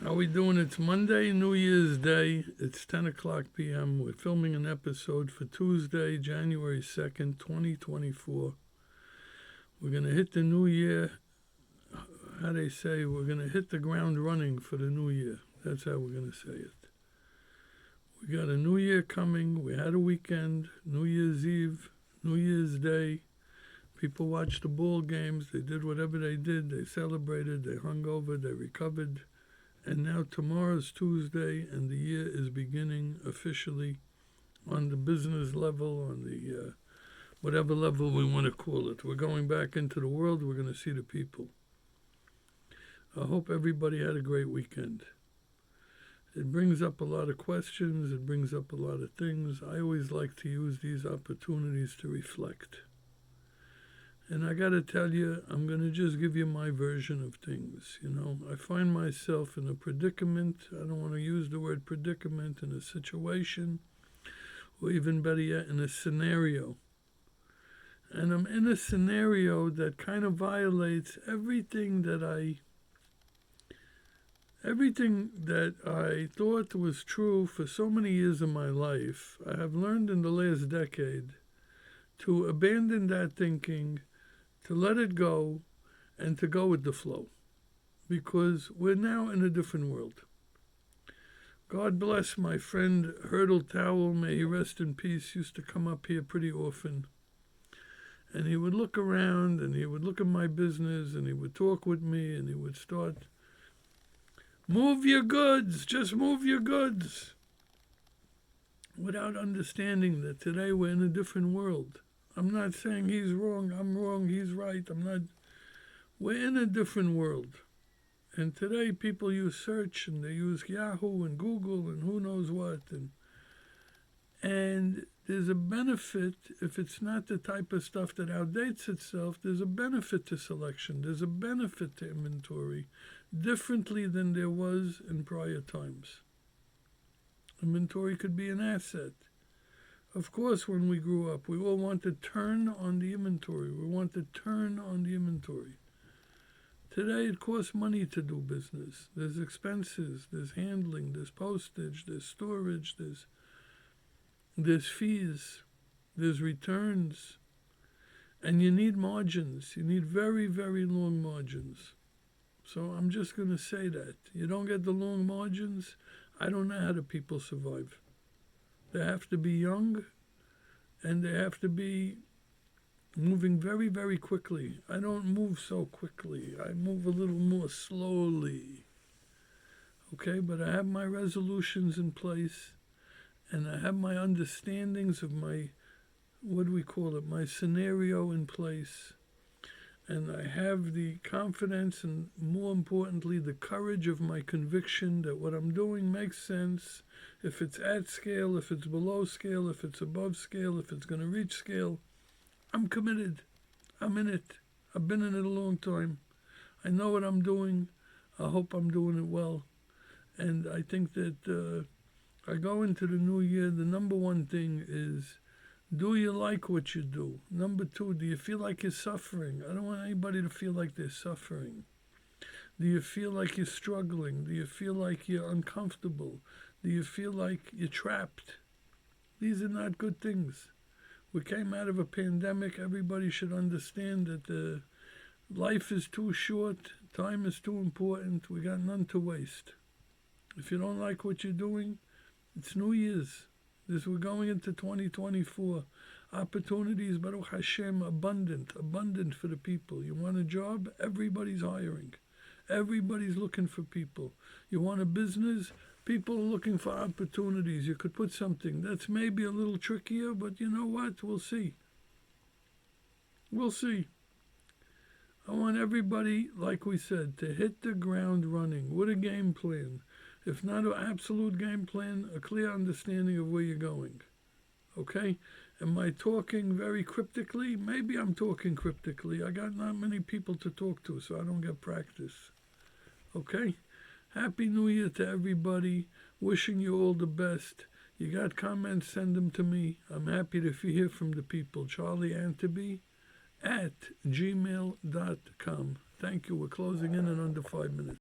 How we doing? It's Monday, New Year's Day. It's 10 o'clock p.m. We're filming an episode for Tuesday, January 2nd, 2024. We're going to hit the new year. How they say, we're going to hit the ground running for the new year. That's how we're going to say it. We got a new year coming. We had a weekend, New Year's Eve, New Year's Day. People watched the ball games. They did whatever they did. They celebrated. They hung over. They recovered. And now tomorrow's Tuesday, and the year is beginning officially on the business level, on the whatever level we want to call it. We're going back into the world. We're going to see the people. I hope everybody had a great weekend. It brings up a lot of questions. It brings up a lot of things. I always like to use these opportunities to reflect. And I got to tell you, I'm going to just give you my version of things. I find myself in a predicament. I don't want to use the word predicament, in a situation, or even better yet, in a scenario. And I'm in a scenario that kind of violates everything that I thought was true for so many years of my life. I have learned in the last decade to abandon that thinking, to let it go, and to go with the flow, because we're now in a different world. God bless my friend Hurdle Towel, may he rest in peace, used to come up here pretty often, and he would look around, and he would look at my business, and he would talk with me, and he would start, move your goods, just move your goods, without understanding that today we're in a different world. I'm not saying he's wrong, I'm wrong, he's right. We're in a different world. And today people use search, and they use Yahoo and Google and who knows what. And there's a benefit, if it's not the type of stuff that outdates itself, there's a benefit to selection. There's a benefit to inventory, differently than there was in prior times. Inventory could be an asset. Of course, when we grew up, we all want to turn on the inventory. We want to turn on the inventory. Today, it costs money to do business. There's expenses, there's handling, there's postage, there's storage, there's fees, there's returns. And you need margins. You need very, very long margins. So I'm just going to say that. You don't get the long margins, I don't know how the people survive. They have to be young, and they have to be moving very, very quickly. I don't move so quickly. I move a little more slowly. Okay, but I have my resolutions in place, and I have my understandings of my, my scenario in place. And I have the confidence and, more importantly, the courage of my conviction that what I'm doing makes sense. If it's at scale, if it's below scale, if it's above scale, if it's going to reach scale, I'm committed. I'm in it. I've been in it a long time. I know what I'm doing. I hope I'm doing it well. And I think that I go into the new year, the number one thing is, do you like what you do? Number two, do you feel like you're suffering? I don't want anybody to feel like they're suffering. Do you feel like you're struggling? Do you feel like you're uncomfortable? Do you feel like you're trapped? These are not good things. We came out of a pandemic. Everybody should understand that life is too short. Time is too important. We got none to waste. If you don't like what you're doing, it's New Year's. We're going into 2024. Opportunities, Baruch Hashem, abundant for the people. You want a job? Everybody's hiring. Everybody's looking for people. You want a business? People are looking for opportunities. You could put something that's maybe a little trickier, but you know what? We'll see. We'll see. I want everybody, like we said, to hit the ground running with a game plan. If not an absolute game plan, a clear understanding of where you're going. Okay? Am I talking very cryptically? Maybe I'm talking cryptically. I got not many people to talk to, so I don't get practice. Okay? Happy New Year to everybody. Wishing you all the best. You got comments, send them to me. I'm happy to hear from the people. Charlie Anteby @gmail.com. Thank you. We're closing in under 5 minutes.